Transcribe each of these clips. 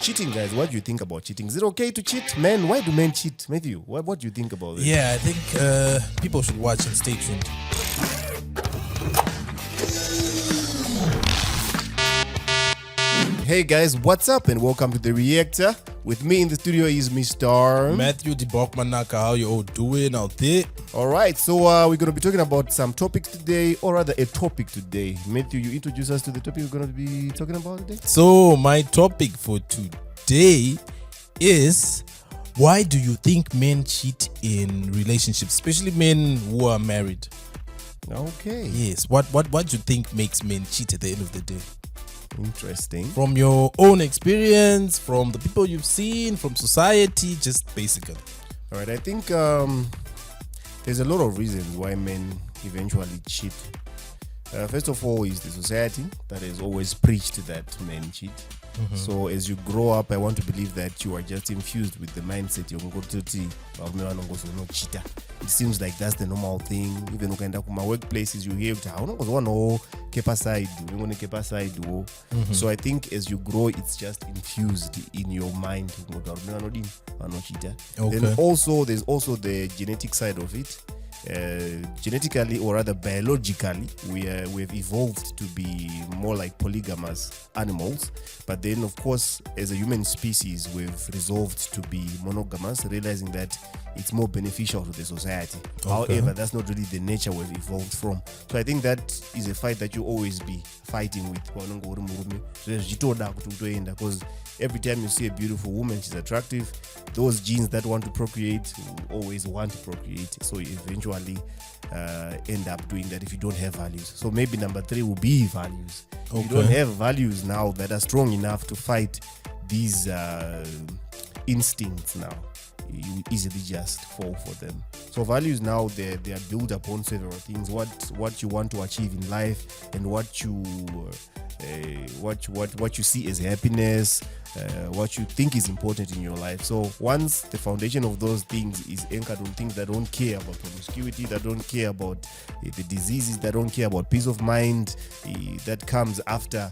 Cheating, guys, what do you think about cheating? Is it okay to cheat? Men, why do men cheat? Matthew, what do you think about this? Yeah, I think people should watch and stay tuned. Hey guys, what's up and welcome to The Reactor. With me in the studio is Mr. Matthew de Bokmanaka, how you all doing out there? Alright, so we're going to be talking about some topics today, or rather a topic today. Matthew, you introduce us to the topic we're going to be talking about today? So my topic for today is, why do you think men cheat in relationships, especially men who are married? Okay. Yes, what do you think makes men cheat at the end of the day? Interesting. From your own experience, from the people you've seen, from society, just basically. All right, I think there's a lot of reasons why men eventually cheat. First of all is the society that has always preached that men cheat. Mm-hmm. So as you grow up, I want to believe that you are just infused with the mindset you're going to cheat. It seems like that's the normal thing. Even when you my workplaces, you hear keep aside. Mm-hmm. So I think as you grow, it's just infused in your mind. Okay. Then also there's also the genetic side of it. Genetically, or rather biologically, we've evolved to be more like polygamous animals, but then of course as a human species we've resolved to be monogamous, realizing that it's more beneficial to the society. Okay. However, that's not really the nature we've evolved from. So I think that is a fight that you always be fighting with, because every time you see a beautiful woman, she's attractive, those genes that want to procreate will always want to procreate. So you eventually end up doing that if you don't have values. So maybe number 3 will be values. Okay. If you don't have values now that are strong enough to fight these instincts now, you easily just fall for them. So values now, they are built upon several things. What you want to achieve in life, and what you see as happiness, what you think is important in your life. So once the foundation of those things is anchored on things that don't care about promiscuity, that don't care about the diseases, that don't care about peace of mind, that comes after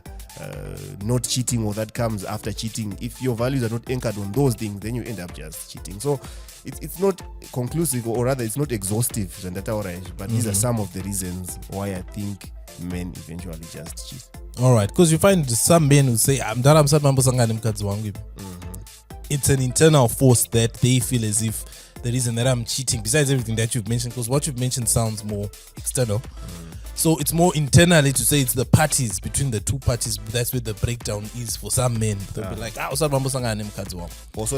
not cheating, or that comes after cheating. If your values are not anchored on those things, then you end up just cheating. So it's not conclusive, or rather it's not exhaustive, but these are some of the reasons why I think men eventually just cheat. All right, because you find some men who say, it's an internal force that they feel as if the reason that I'm cheating, besides everything that you've mentioned, because what you've mentioned sounds more external. So it's more internally to say it's the parties, between the two parties. That's where the breakdown is for some men. They'll be like, also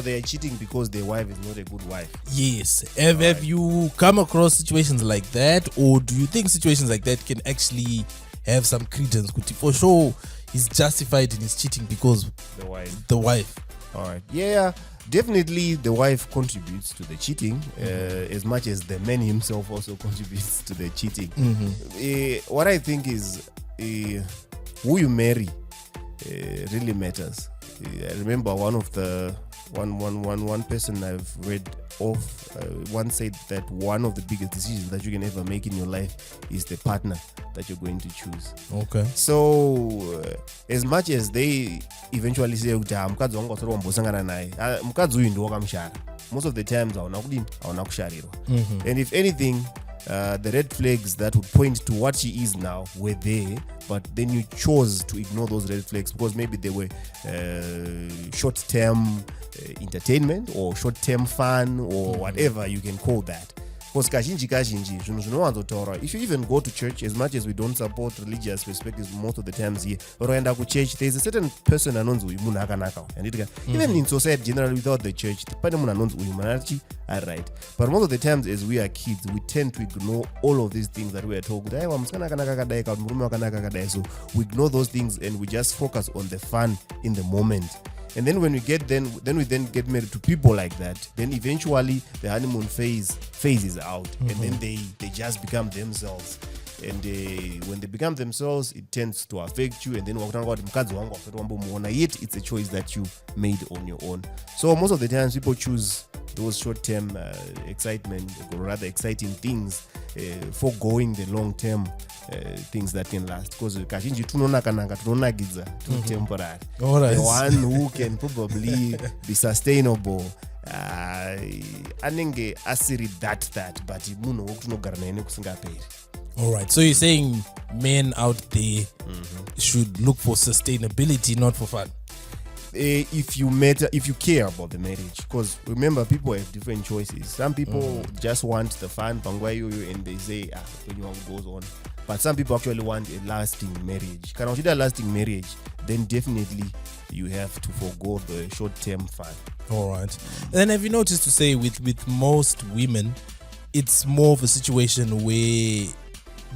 they are cheating because their wife is not a good wife. Yes. Have you come across situations like that, or do you think situations like that can actually have some credence? For sure he's justified in his cheating because the wife. All right. Yeah, definitely the wife contributes to the cheating, as much as the man himself also contributes to the cheating. What I think is who you marry really matters. I remember one person I've read of once said that one of the biggest decisions that you can ever make in your life is the partner that you're going to choose. Okay. So as much as they eventually say most of the times and if anything, the red flags that would point to what she is now were there, but then you chose to ignore those red flags because maybe they were short-term entertainment or short-term fun or whatever you can call that. Because if you even go to church, as much as we don't support religious perspectives most of the times here, or end up with church, there's a certain person even in society generally without the church, alright. But most of the times as we are kids, we tend to ignore all of these things that we are told. So we ignore those things and we just focus on the fun in the moment. And then when we get then we get married to people like that, then eventually the honeymoon phase is out, and then they just become themselves. And when they become themselves, it tends to affect you. And then yet it's a choice that you made on your own. So most of the times people choose those short-term excitement, or rather exciting things, foregoing the long-term things that can last. Because kazhinji tunonakananga tunonakidza temporary. Alright. The one who can probably be sustainable anenge asiri that but munhu wokutinogara naye nekusingaperi. All right. So you're saying men out there should look for sustainability, not for fun. If you care about the marriage, because remember, people have different choices. Some people just want the fun, and they say when you goes on. But some people actually want a lasting marriage. Can consider a lasting marriage, then definitely you have to forego the short-term fun. All right. Then have you noticed to say with most women, it's more of a situation where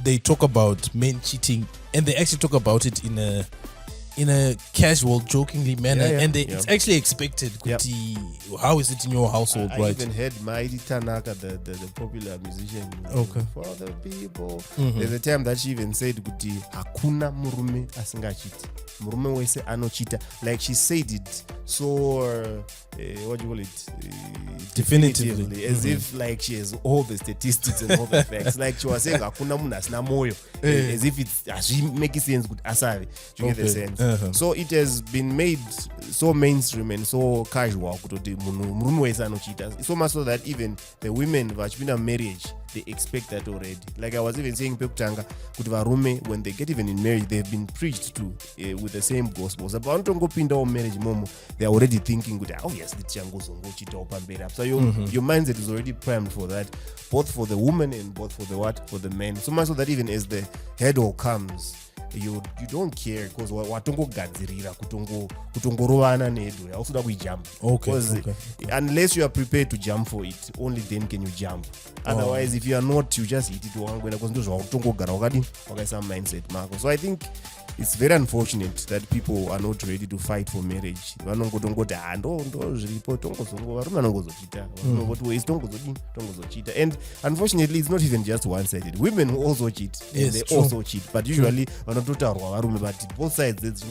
they talk about men cheating, and they actually talk about it in a casual, jokingly manner, and it's actually expected. How is it in your household? I even heard Mighty Tanaka, the popular musician, for the people. There's a time that she even said, "Kuti hakuna murume asingachiti, murume wese anochita." Like she said it so what do you call it? Definitively, as if like she has all the statistics and all the facts. Like she was saying, "Hakuna munhu asina moyo," as if it's making sense. Good asari, do you get the sense? So it has been made so mainstream and so casual. So much so that even the women vachipinda marriage, they expect that already. Like I was even saying, pekutanga kuti varume, when they get even in marriage, they've been preached to with the same gospels. About ngopinda marriage momo, they're already thinking kuti obviously tichangozongochita pamberi. So your mindset is already primed for that, both for the woman and both for the men. So much so that even as the head-all comes, you don't care, because watongogadzirira kutongorovana nehedo hausuda kuijump. Unless you are prepared to jump for it, only then can you jump. Otherwise, if you are not, you just hit it wangwena, because ndozvakutongogara wakaisa mindset mako. So I think it's very unfortunate that people are not ready to fight for marriage. Vanongotongoti ndozviripo varume vanongozochita tongozodini. And unfortunately, it's not even just one-sided. Women will also cheat. Yes, they true. also cheat, but usually vanototaurwa varume, but both sides it's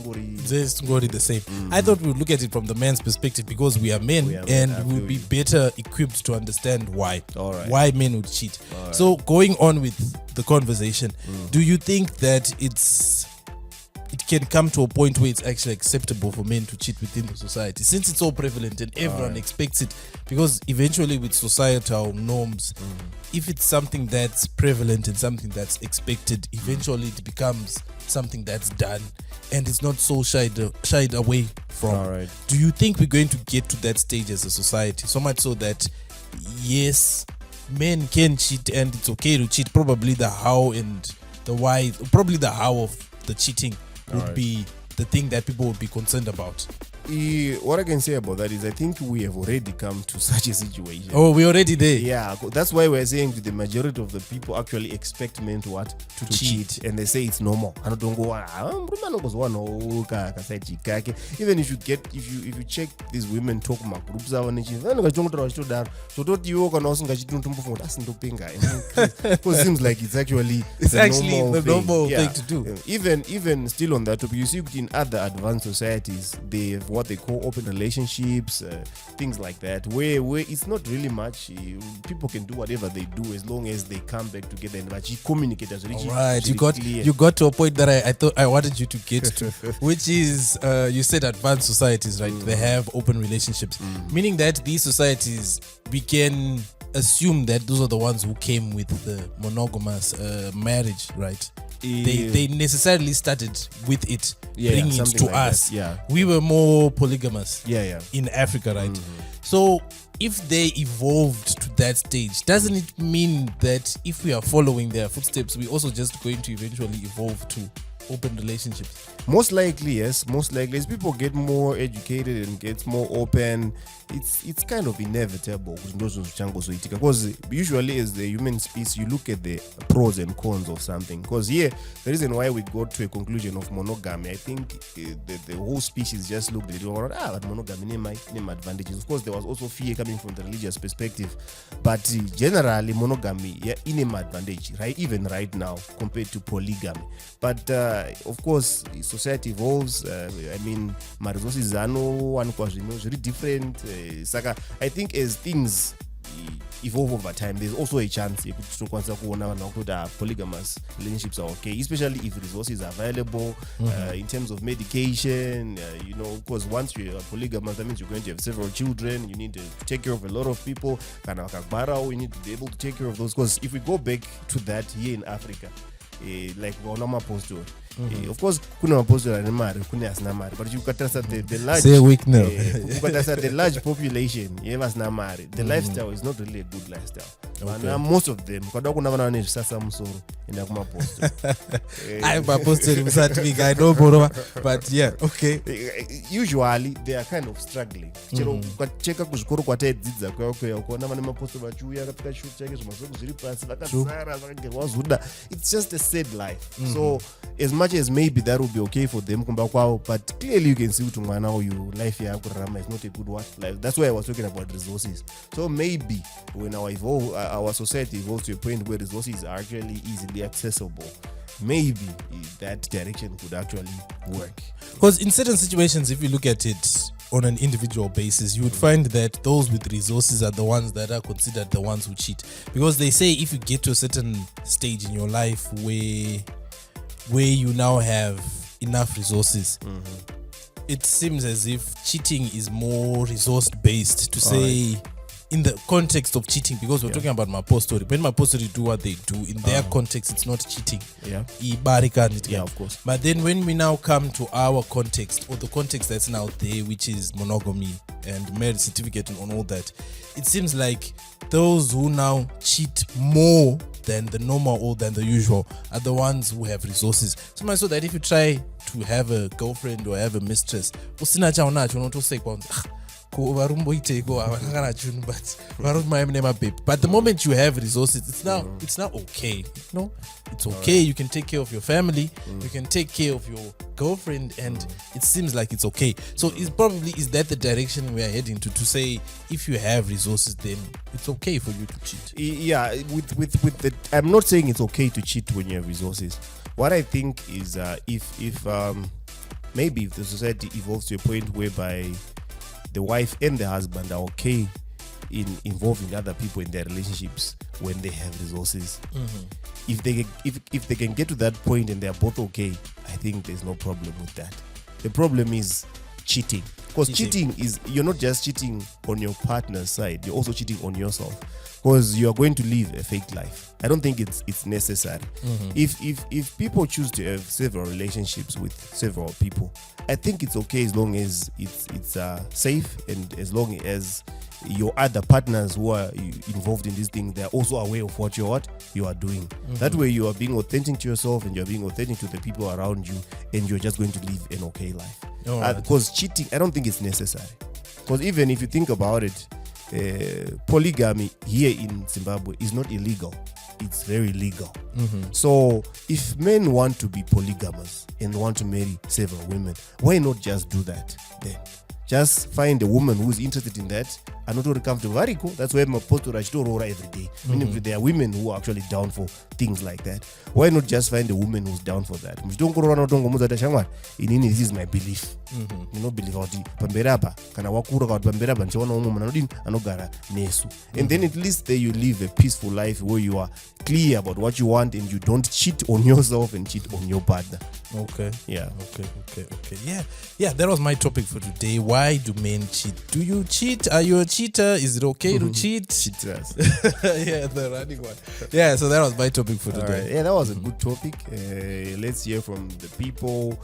the same. I thought we would look at it from the man's perspective, because we are men, and we'll be better equipped to understand why men would cheat. So going on with the conversation, do you think that it can come to a point where it's actually acceptable for men to cheat within the society, since it's so prevalent and everyone expects it? Because eventually with societal norms, if it's something that's prevalent and something that's expected, eventually it becomes something that's done and it's not so shied away from. Do you think we're going to get to that stage as a society, so much so that yes, men can cheat and it's okay to cheat? Probably the how and the why, probably the how of the cheating would be the thing that people would be concerned about. What I can say about that is I think we have already come to such a situation. Oh, we're already there. Yeah, that's why we're saying the majority of the people actually expect men to cheat, and they say it's normal. Even if you check these women talk groups, because it seems like it's actually the normal thing to do. Even still on that topic, you see in other advanced societies, they have what they call open relationships, things like that, where it's not really much. People can do whatever they do as long as they come back together and actually communicate as really. Right, you got to a point that I thought I wanted you to get to, which is you said advanced societies, right? They have open relationships, meaning that these societies, we can assume that those are the ones who came with the monogamous marriage, right? They necessarily started with it, bringing it to us. We were more polygamous in Africa, right? So if they evolved to that stage, doesn't it mean that if we are following their footsteps, we're also just going to eventually evolve to open relationships? Most likely, yes. Most likely, as people get more educated and get more open, it's kind of inevitable. Because usually, as the human species, you look at the pros and cons of something. Because the reason why we got to a conclusion of monogamy, I think the whole species just looked at it and but monogamy name advantages. Of course, there was also fear coming from the religious perspective, but generally, monogamy in advantage, right? Even right now, compared to polygamy. But of course society evolves. I mean my resources anowanikwa zvino zviri different. Saka I think as things evolve over time, there's also a chance yekuti tokwanisa kuona vanhu vakuti polygamous relationships are okay, especially if resources are available in terms of medication. You know, of course, once you are polygamous, that means you're going to have several children. You need to take care of a lot of people. Kana vakabara, you need to be able to take care of those. Because if we go back to that here in Africa, like vaona mapostori, of course kuna mapostori ane mari kune asina mari, but you ukatarisa the large ukatarisa the large population yevasina mari, the lifestyle is not really a good lifestyle. Okay. Most of them kada kuna vana vane zvisasa musoro enda kumapostori. I mapostori musati I know boro, but yeah, okay. Usually they are kind of struggling. Chero ukacheka kuzvikoro kwataidzidza kwako ukaona vane mapostori vachiuya akapfeka shutu chake zvimasoko zviri pasi vakazara vakagerwa zuda. It's just a sad life. So as much as maybe that would be okay for them kumba kwao, but clearly you can see kuti mwana uyu life yakurarama is not a good one life. That's why I was talking about resources. So maybe when our society evolves to a point where resources are actually easily accessible, maybe that direction could actually work. Because in certain situations, if you look at it on an individual basis, you would find that those with resources are the ones that are considered the ones who cheat. Because they say if you get to a certain stage in your life where you now have enough resources, it seems as if cheating is more resource based to say in the context of cheating, because we're talking about mapostori. When mapostori do what they do in their context, it's not cheating. Yeah, of course. But then when we now come to our context, or the context that's now there, which is monogamy and marriage certificate and all that, it seems like those who now cheat more than the normal or than the usual are the ones who have resources. So much so that if you try to have a girlfriend or have a mistress, but the moment you have resources, it's now okay. No, it's okay. You can take care of your family, you can take care of your girlfriend, and it seems like it's okay. So is that the direction we are heading to say if you have resources, then it's okay for you to cheat? Yeah, with the, I'm not saying it's okay to cheat when you have resources. What I think is if maybe if the society evolves to a point whereby the wife and the husband are okay in involving other people in their relationships when they have resources. If they can get to that point and they are both okay, I think there's no problem with that. The problem is cheating. Because cheating is, you're not just cheating on your partner's side, you're also cheating on yourself. Because you are going to live a fake life. I don't think it's necessary. If people choose to have several relationships with several people, I think it's okay as long as it's safe, and as long as your other partners who are involved in this thing, they're also aware of what you are doing. That way you are being authentic to yourself and you're being authentic to the people around you, and you're just going to live an okay life. Because cheating, I don't think it's necessary. Because even if you think about it, polygamy here in Zimbabwe is not illegal. It's very legal. So if men want to be polygamous and want to marry several women, why not just do that then? Just find a woman who's interested in that and not very comfortable. Very cool. That's why my post every day. Meaning there are women who are actually down for things like that. Why not just find a woman who's down for that? This is my belief. You know, believe out pamberapa kana wakura kwa pamberapa nchiona umuntu anodini anogara nesu. And then at least there you live a peaceful life where you are clear about what you want and you don't cheat on yourself and cheat on your partner. Okay. Yeah. Okay. Yeah, that was my topic for today. Why do men cheat? Do you cheat? Are you a cheater? Is it okay to cheat? Cheaters. Yeah, the running one. Yeah, so that was my topic for today. Right. Yeah, that was a good topic. Let's hear from the people.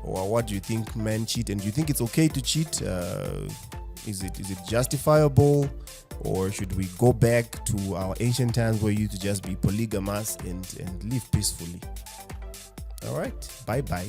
Or what do you think men cheat, and do you think it's okay to cheat? Is it justifiable, or should we go back to our ancient times where you used to just be polygamous and live peacefully? All right, bye.